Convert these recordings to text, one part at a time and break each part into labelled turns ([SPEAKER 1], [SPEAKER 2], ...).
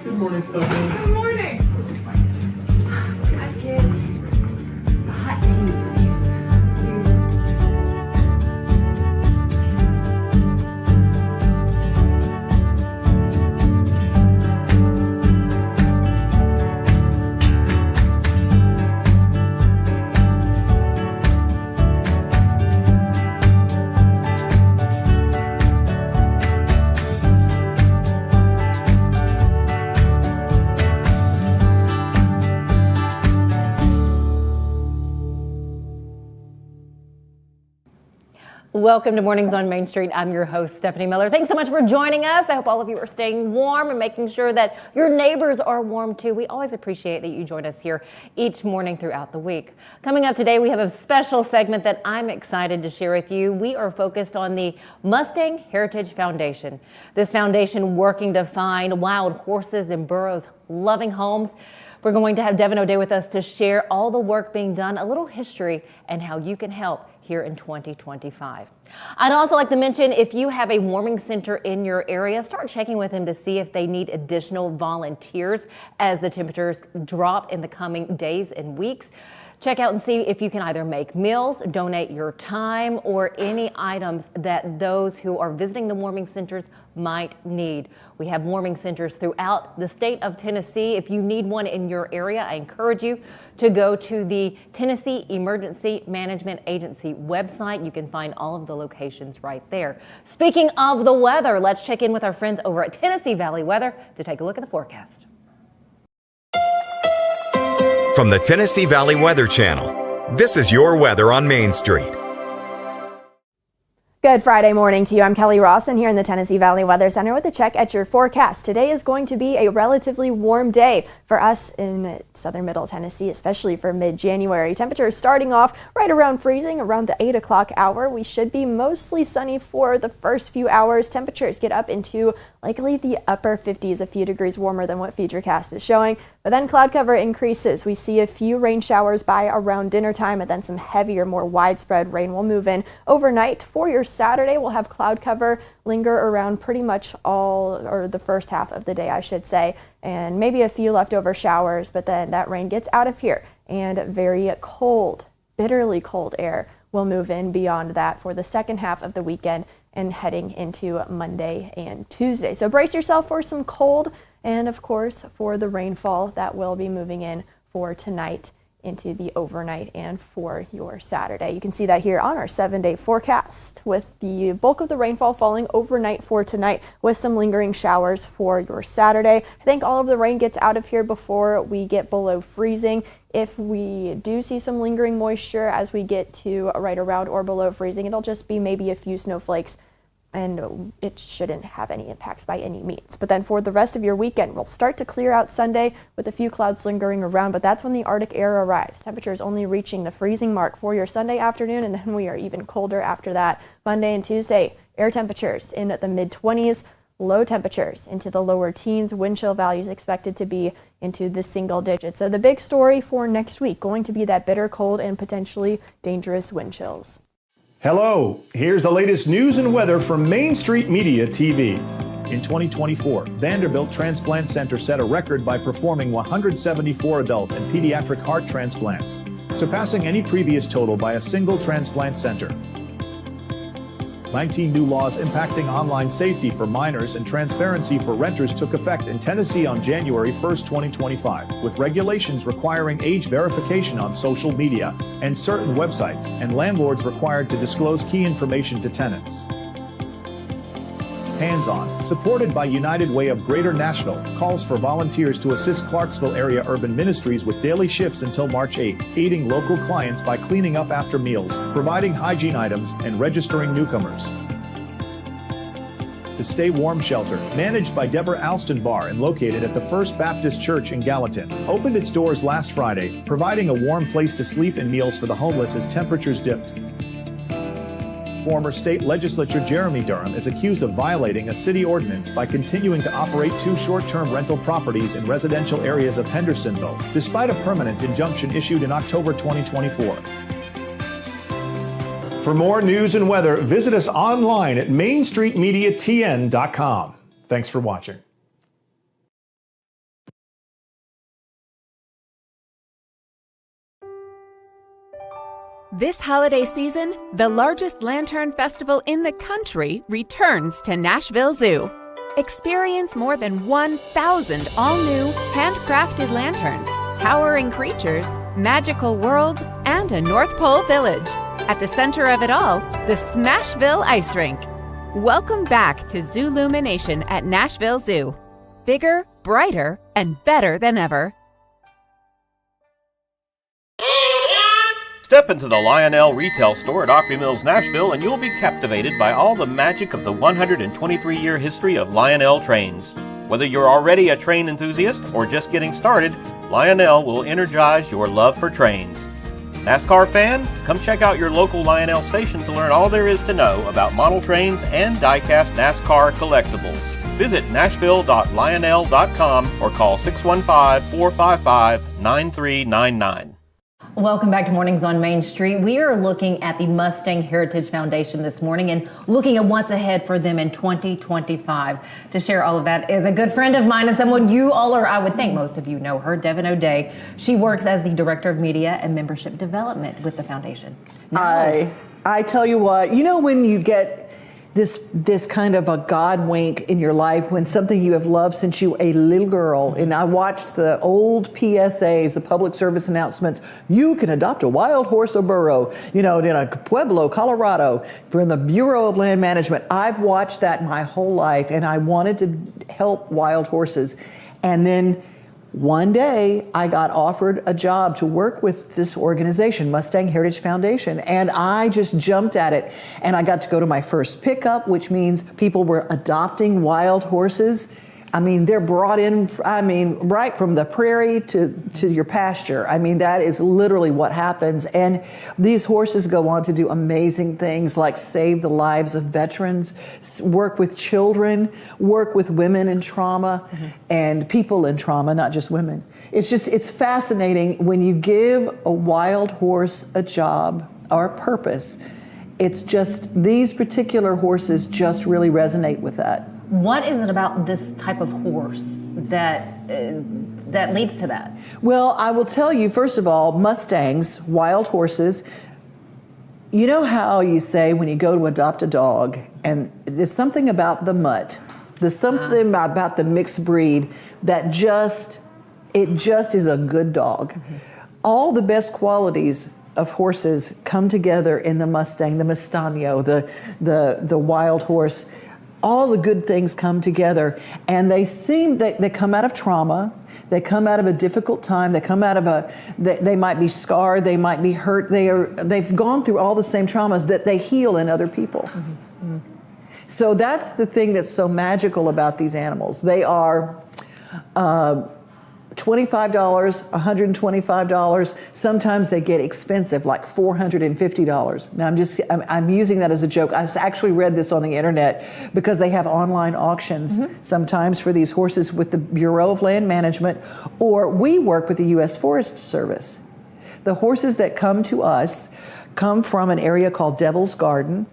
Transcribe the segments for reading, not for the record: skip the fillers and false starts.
[SPEAKER 1] Good morning, Stephanie.
[SPEAKER 2] Good morning. Hi, kids. A hot tea, please.
[SPEAKER 3] Welcome to Mornings on Main Street. I'm your host, Stefanie Miller. Thanks so much for joining us. I hope all of you are staying warm and making sure that your neighbors are warm too. We always appreciate that you join us here each morning throughout the week. Coming up today, we have a special segment that I'm excited to share with you. We are focused on the Mustang Heritage Foundation. This foundation working to find wild horses in burros, loving homes. We're going to have Devon O with us to share all the work being done, a little history, and how you can help here in 2025. I'd also like to mention, if you have a warming center in your area, start checking with them to see if they need additional volunteers as the temperatures drop in the coming days and weeks. Check out and see if you can either make meals, donate your time, or any items that those who are visiting the warming centers might need. We have warming centers throughout the state of Tennessee. If you need one in your area, I encourage you to go to the Tennessee Emergency Management Agency website. You can find all of the locations right there. Speaking of the weather, let's check in with our friends over at Tennessee Valley Weather to take a look at the forecast.
[SPEAKER 4] From the Tennessee Valley Weather Channel, this is your weather on Main Street.
[SPEAKER 5] Good Friday morning to you. I'm Kelly Rawson here in the Tennessee Valley Weather Center with a check at your forecast. Today is going to be a relatively warm day for us in southern middle Tennessee, especially for mid-January. Temperatures starting off right around freezing around the 8 o'clock hour. We should be mostly sunny for the first few hours. Temperatures get up into likely the upper 50s, a few degrees warmer than what Futurecast is showing. But then cloud cover increases. We see a few rain showers by around dinner time, and then some heavier, more widespread rain will move in overnight. For your Saturday, we'll have cloud cover linger around pretty much all, or the first half of the day, I should say, and maybe a few leftover showers, but then that rain gets out of here, and very cold, bitterly cold air will move in beyond that for the second half of the weekend and heading into Monday and Tuesday. So brace yourself for some cold and, of course, for the rainfall that will be moving in for tonight into the overnight and for your Saturday. You can see that here on our 7-day forecast, with the bulk of the rainfall falling overnight for tonight with some lingering showers for your Saturday. I think all of the rain gets out of here before we get below freezing. If we do see some lingering moisture as we get to right around or below freezing, it'll just be maybe a few snowflakes, and it shouldn't have any impacts by any means. But then for the rest of your weekend, we'll start to clear out Sunday with a few clouds lingering around, but that's when the Arctic air arrives. Temperatures only reaching the freezing mark for your Sunday afternoon, and then we are even colder after that. Monday and Tuesday, air temperatures in the mid-20s, low temperatures into the lower teens, wind chill values expected to be into the single digits. So the big story for next week going to be that bitter cold and potentially dangerous wind chills.
[SPEAKER 6] Hello, here's the latest news and weather from Main Street Media TV. In 2024, Vanderbilt Transplant Center set a record by performing 174 adult and pediatric heart transplants, surpassing any previous total by a single transplant center. 19 new laws impacting online safety for minors and transparency for renters took effect in Tennessee on January 1, 2025, with regulations requiring age verification on social media and certain websites, and landlords required to disclose key information to tenants. Hands-On, supported by United Way of Greater Nashville, calls for volunteers to assist Clarksville area urban ministries with daily shifts until March 8, aiding local clients by cleaning up after meals, providing hygiene items, and registering newcomers. The Stay Warm Shelter, managed by Deborah Alston Barr and located at the First Baptist Church in Gallatin, opened its doors last Friday, providing a warm place to sleep and meals for the homeless as temperatures dipped. Former state legislature Jeremy Durham is accused of violating a city ordinance by continuing to operate 2 short-term rental properties in residential areas of Hendersonville, despite a permanent injunction issued in October 2024. For more news and weather, visit us online at mainstreetmediatn.com. Thanks for watching.
[SPEAKER 1] This holiday season, the largest lantern festival in the country returns to Nashville Zoo. Experience more than 1,000 all-new, handcrafted lanterns, towering creatures, magical worlds, and a North Pole village. At the center of it all, the Smashville Ice Rink. Welcome back to Zoolumination at Nashville Zoo. Bigger, brighter, and better than ever.
[SPEAKER 7] Step into the Lionel retail store at Opry Mills, Nashville, and you'll be captivated by all the magic of the 123-year history of Lionel trains. Whether you're already a train enthusiast or just getting started, Lionel will energize your love for trains. NASCAR fan? Come check out your local Lionel station to learn all there is to know about model trains and die-cast NASCAR collectibles. Visit nashville.lionel.com or call 615-455-9399.
[SPEAKER 3] Welcome back to Mornings on Main Street. We are looking at the Mustang Heritage Foundation this morning and looking at what's ahead for them in 2025. To share all of that is a good friend of mine and someone you all, or I would think most of you know her, Devon O. She works as the Director of Media and Membership Development with the foundation.
[SPEAKER 8] I tell you what, you know when you get this kind of a God wink in your life when something you have loved since you were a little girl, and I watched the old PSAs, the public service announcements, you can adopt a wild horse or burro, in a Pueblo, Colorado, from the Bureau of Land Management. I've watched that my whole life, and I wanted to help wild horses. And then one day, I got offered a job to work with this organization, Mustang Heritage Foundation, and I just jumped at it. And I got to go to my first pickup, which means people were adopting wild horses. I mean, they're brought in, right from the prairie to your pasture. I mean, that is literally what happens. And these horses go on to do amazing things like save the lives of veterans, work with children, work with women in trauma, and people in trauma, not just women. It's fascinating when you give a wild horse a job or a purpose. It's just, these particular horses just really resonate with that.
[SPEAKER 3] What is it about this type of horse that leads to that?
[SPEAKER 8] Well, I will tell you, first of all, Mustangs, wild horses, you know how you say when you go to adopt a dog, and there's something about the mutt, there's something about the mixed breed that it just is a good dog. All the best qualities of horses come together in the Mustang, the Mustangio, the wild horse. All the good things come together, and they come out of trauma, they come out of a difficult time, they come out of they might be scarred, they might be hurt, they've gone through all the same traumas that they heal in other people. So that's the thing that's so magical about these animals. They are $25, $125. Sometimes they get expensive, like $450. Now I'm using that as a joke. I actually read this on the internet because they have online auctions sometimes for these horses with the Bureau of Land Management, or we work with the U.S. Forest Service. The horses that come to us come from an area called Devil's Garden,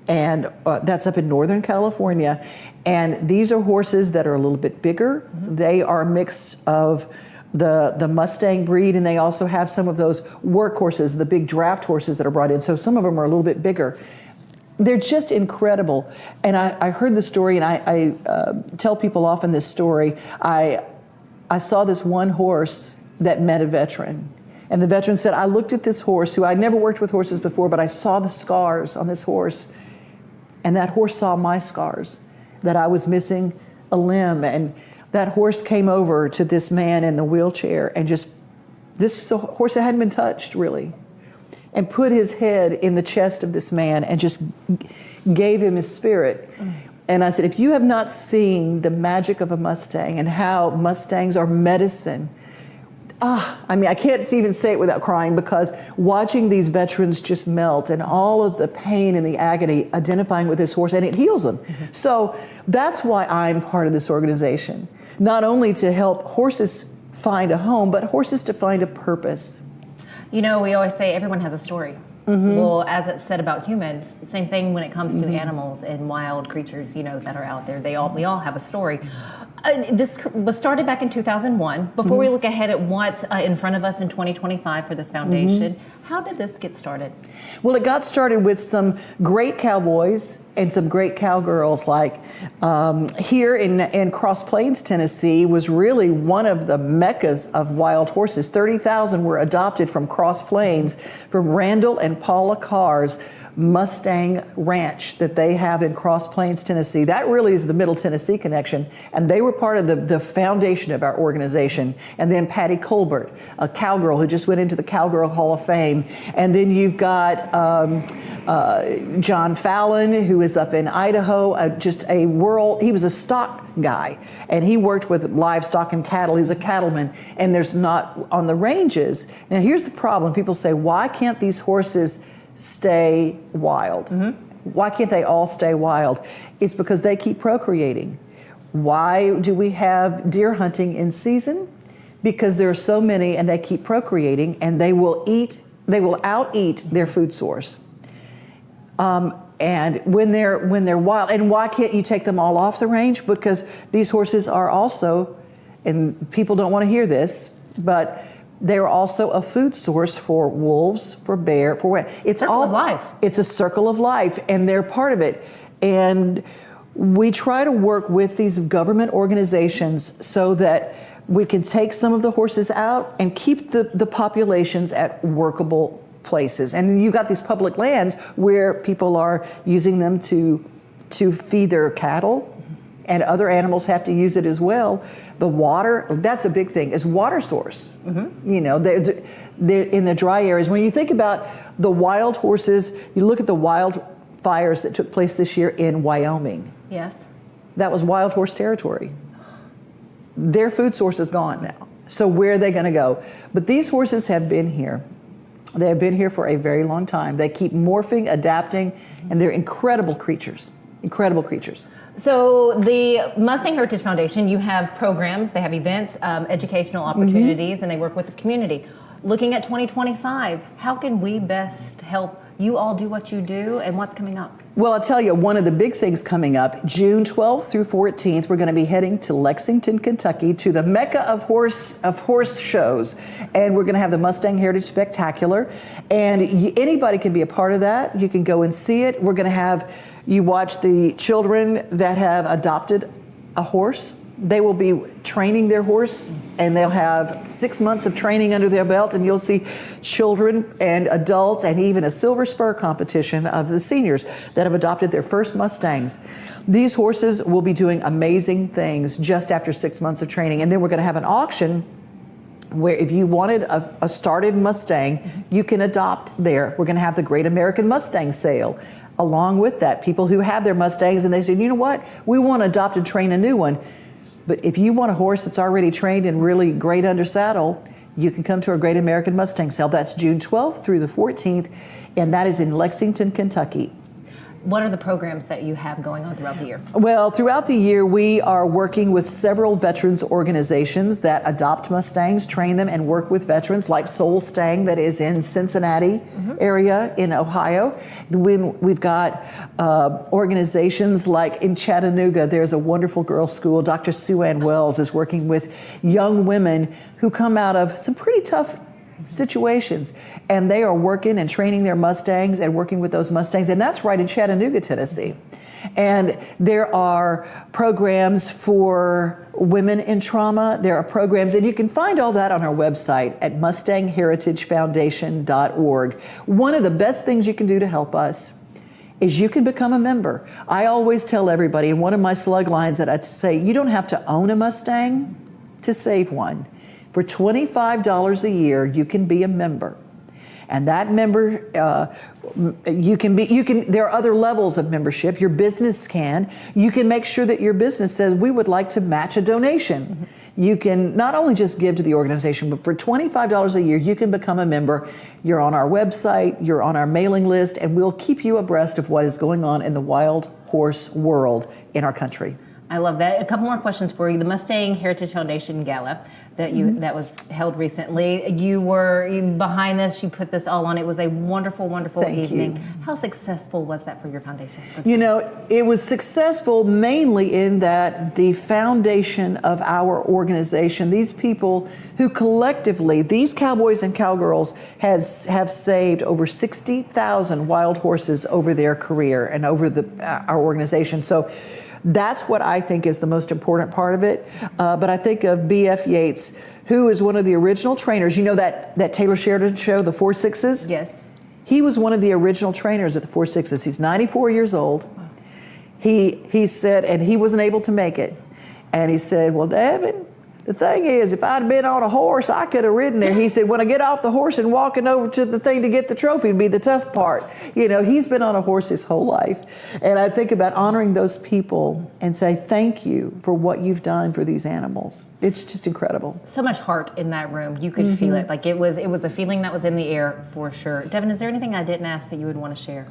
[SPEAKER 8] and that's up in Northern California. And these are horses that are a little bit bigger. They are a mix of the Mustang breed, and they also have some of those work horses, the big draft horses that are brought in. So some of them are a little bit bigger. They're just incredible. And I heard the story, and I tell people often this story. I saw this one horse that met a veteran. And the veteran said, I looked at this horse, who I'd never worked with horses before, but I saw the scars on this horse. And that horse saw my scars, that I was missing a limb. And that horse came over to this man in the wheelchair and this is a horse that hadn't been touched really, and put his head in the chest of this man and just gave him his spirit. And I said, if you have not seen the magic of a Mustang and how Mustangs are medicine, I can't even say it without crying, because watching these veterans just melt and all of the pain and the agony identifying with this horse, and it heals them. So that's why I'm part of this organization. Not only to help horses find a home, but horses to find a purpose. We
[SPEAKER 3] always say everyone has a story. Well, as it's said about humans, same thing when it comes to animals and wild creatures, that are out there. We all have a story. This was started back in 2001. Before we look ahead at what's in front of us in 2025 for this foundation, how did this get started?
[SPEAKER 8] Well, it got started with some great cowboys and some great cowgirls. Like here in Cross Plains, Tennessee, was really one of the meccas of wild horses. 30,000 were adopted from Cross Plains, from Randall and Paula Carr's Mustang Ranch that they have in Cross Plains, Tennessee. That really is the Middle Tennessee connection, and they were part of the foundation of our organization. And then Patty Colbert, a cowgirl who just went into the Cowgirl Hall of Fame. And then you've got John Fallon, who is up in Idaho, he was a stock guy, and he worked with livestock and cattle. He was a cattleman, and there's not on the ranges. Now here's the problem. People say, why can't these horses stay wild? Why can't they all stay wild? It's because they keep procreating. Why do we have deer hunting in season? Because there are so many and they keep procreating, and they will out-eat their food source. And when they're wild, and why can't you take them all off the range? Because these horses are also, and people don't want to hear this, but they're also a food source for wolves, for bear, for what? It's
[SPEAKER 3] Circle of life.
[SPEAKER 8] It's a circle of life, and they're part of it. And we try to work with these government organizations so that we can take some of the horses out and keep the populations at workable places. And you've got these public lands where people are using them to feed their cattle, and other animals have to use it as well. The water, that's a big thing, is water source. You know, they're in the dry areas. When you think about the wild horses, you look at the wildfires that took place this year in Wyoming.
[SPEAKER 3] Yes.
[SPEAKER 8] That was wild horse territory. Their food source is gone now. So where are they going to go? But these horses have been here. They have been here for a very long time. They keep morphing, adapting, and they're incredible creatures. Incredible creatures.
[SPEAKER 3] So the Mustang Heritage Foundation, you have programs, they have events, educational opportunities, and they work with the community. Looking at 2025, how can we best help you all do what you do, and what's coming up?
[SPEAKER 8] Well, I'll tell you, one of the big things coming up, June 12th through 14th, we're going to be heading to Lexington, Kentucky, to the Mecca of horse shows. And we're going to have the Mustang Heritage Spectacular. And anybody can be a part of that. You can go and see it. We're going to have you watch the children that have adopted a horse. They will be training their horse, and they'll have 6 months of training under their belt, and you'll see children and adults, and even a silver spur competition of the seniors that have adopted their first Mustangs. These horses will be doing amazing things just after 6 months of training. And then we're going to have an auction where if you wanted a started Mustang, you can adopt there. We're going to have the Great American Mustang Sale. Along with that, people who have their Mustangs and they say, you know what, we want to adopt and train a new one. But if you want a horse that's already trained and really great under saddle, you can come to our Great American Mustang Sale. That's June 12th through the 14th, and that is in Lexington, Kentucky.
[SPEAKER 3] What are the programs that you have going on throughout the year?
[SPEAKER 8] Well, throughout the year, we are working with several veterans organizations that adopt Mustangs, train them, and work with veterans, like Soul Stang, that is in Cincinnati area in Ohio. We've got organizations like in Chattanooga, there's a wonderful girls' school. Dr. Sue Ann Wells is working with young women who come out of some pretty tough situations, and they are working and training their Mustangs and working with those Mustangs, and that's right in Chattanooga, Tennessee. And there are programs for women in trauma. There are programs, and you can find all that on our website at mustangheritagefoundation.org. One of the best things you can do to help us is you can become a member. I always tell everybody in one of my slug lines that I say, you don't have to own a Mustang to save one. For $25 a year, you can be a member. And that member, there are other levels of membership. Your business can. You can make sure that your business says, we would like to match a donation. You can not only just give to the organization, but for $25 a year, you can become a member. You're on our website, you're on our mailing list, and we'll keep you abreast of what is going on in the wild horse world in our country.
[SPEAKER 3] I love that. A couple more questions for you. The Mustang Heritage Foundation Gala that was held recently. You were behind this. You put this all on. It was a wonderful, wonderful evening. How successful was that for your foundation?
[SPEAKER 8] You know, it was successful mainly in that the foundation of our organization, these people who collectively, these cowboys and cowgirls have saved over 60,000 wild horses over their career and over our organization. So that's what I think is the most important part of it. But I think of B.F. Yates, who is one of the original trainers. You know that Taylor Sheridan show, the 4-6s?
[SPEAKER 3] Yes.
[SPEAKER 8] He was one of the original trainers at the 4-6s. He's 94 years old. He said, and he wasn't able to make it. And he said, well, Devon, the thing is, if I'd been on a horse, I could have ridden there. He said, when I get off the horse and walking over to the thing to get the trophy would be the tough part. You know, he's been on a horse his whole life. And I think about honoring those people and say thank you for what you've done for these animals. It's just incredible.
[SPEAKER 3] So much heart in that room. You could feel it. Like it was a feeling that was in the air for sure. Devon, is there anything I didn't ask that you would want to share?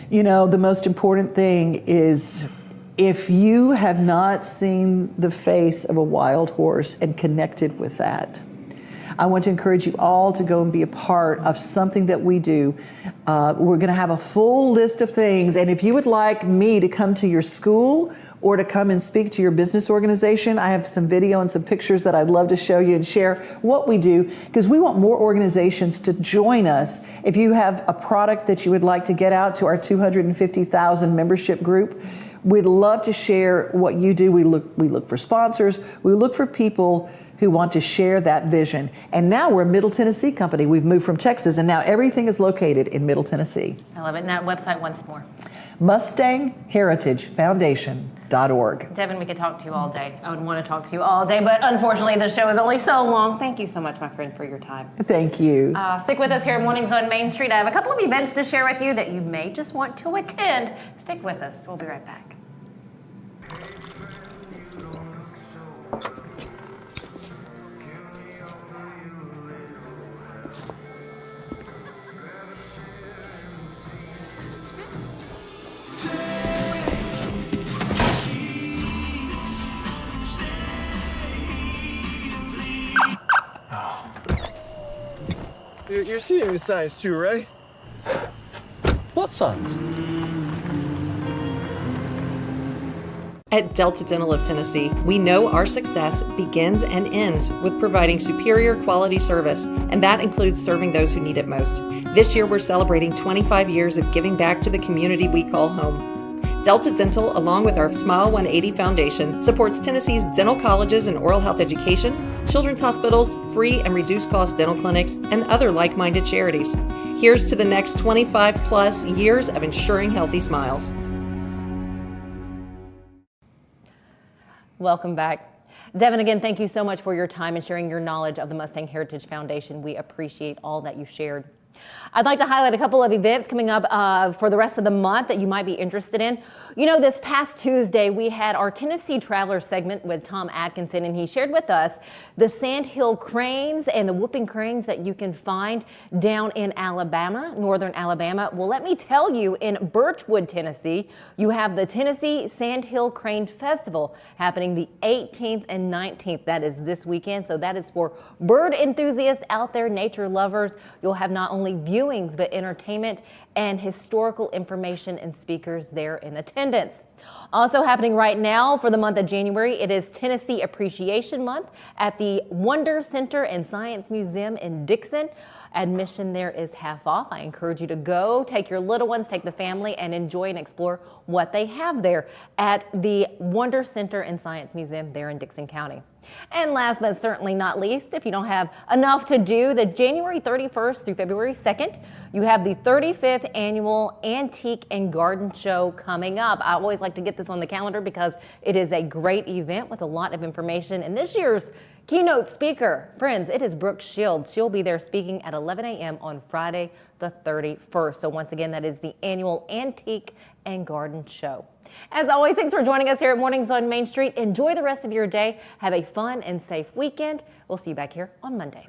[SPEAKER 8] You know, the most important thing is, if you have not seen the face of a wild horse and connected with that, I want to encourage you all to go and be a part of something that we do. We're going to have a full list of things, and if you would like me to come to your school or to come and speak to your business organization, I have some video and some pictures that I'd love to show you and share what we do, because we want more organizations to join us. If you have a product that you would like to get out to our 250,000 membership group, we'd love to share what you do. We look for sponsors. We look for people who want to share that vision. And now we're a Middle Tennessee company. We've moved from Texas, and now everything is located in Middle Tennessee.
[SPEAKER 3] I love it. And that website once more.
[SPEAKER 8] Mustang Heritage Foundation.org.
[SPEAKER 3] Devon, we could talk to you all day. I would want to talk to you all day, but unfortunately the show is only so long. Thank you so much, my friend, for your time.
[SPEAKER 8] Thank you.
[SPEAKER 3] Stick with us here at Mornings on Main Street. I have a couple of events to share with you that you may just want to attend. Stick with us. We'll be right back.
[SPEAKER 9] You're seeing the signs too, right?
[SPEAKER 10] What signs?
[SPEAKER 11] At Delta Dental of Tennessee, we know our success begins and ends with providing superior quality service, and that includes serving those who need it most. This year, we're celebrating 25 years of giving back to the community we call home. Delta Dental, along with our Smile 180 Foundation, supports Tennessee's dental colleges and oral health education, children's hospitals, free and reduced cost dental clinics, and other like-minded charities. Here's to the next 25 plus years of ensuring healthy smiles.
[SPEAKER 3] Welcome back. Devon, again, thank you so much for your time and sharing your knowledge of the Mustang Heritage Foundation. We appreciate all that you shared. I'd like to highlight a couple of events coming up for the rest of the month that you might be interested in. You know, this past Tuesday, we had our Tennessee Traveler segment with Tom Atkinson, and he shared with us the sandhill cranes and the whooping cranes that you can find down in Alabama, northern Alabama. Well, let me tell you, in Birchwood, Tennessee, you have the Tennessee Sandhill Crane Festival happening the 18th and 19th. That is this weekend, so that is for bird enthusiasts out there, nature lovers. You'll have not only viewings, but entertainment and historical information and speakers there in attendance. Also happening right now for the month of January, it is Tennessee Appreciation Month at the Wonder Center and Science Museum in Dixon. Admission there is half off. I encourage you to go, take your little ones, take the family, and enjoy and explore what they have there at the Wonder Center and Science Museum there in Dixon County. And last but certainly not least, if you don't have enough to do, the January 31st through February 2nd, you have the 35th Annual Antique and Garden Show coming up. I always like to get this on the calendar because it is a great event with a lot of information. And this year's keynote speaker, friends, it is Brooke Shields. She'll be there speaking at 11 a.m. on Friday the 31st. So once again, that is the Annual Antique and Garden Show. As always, thanks for joining us here at Mornings on Main Street. Enjoy the rest of your day. Have a fun and safe weekend. We'll see you back here on Monday.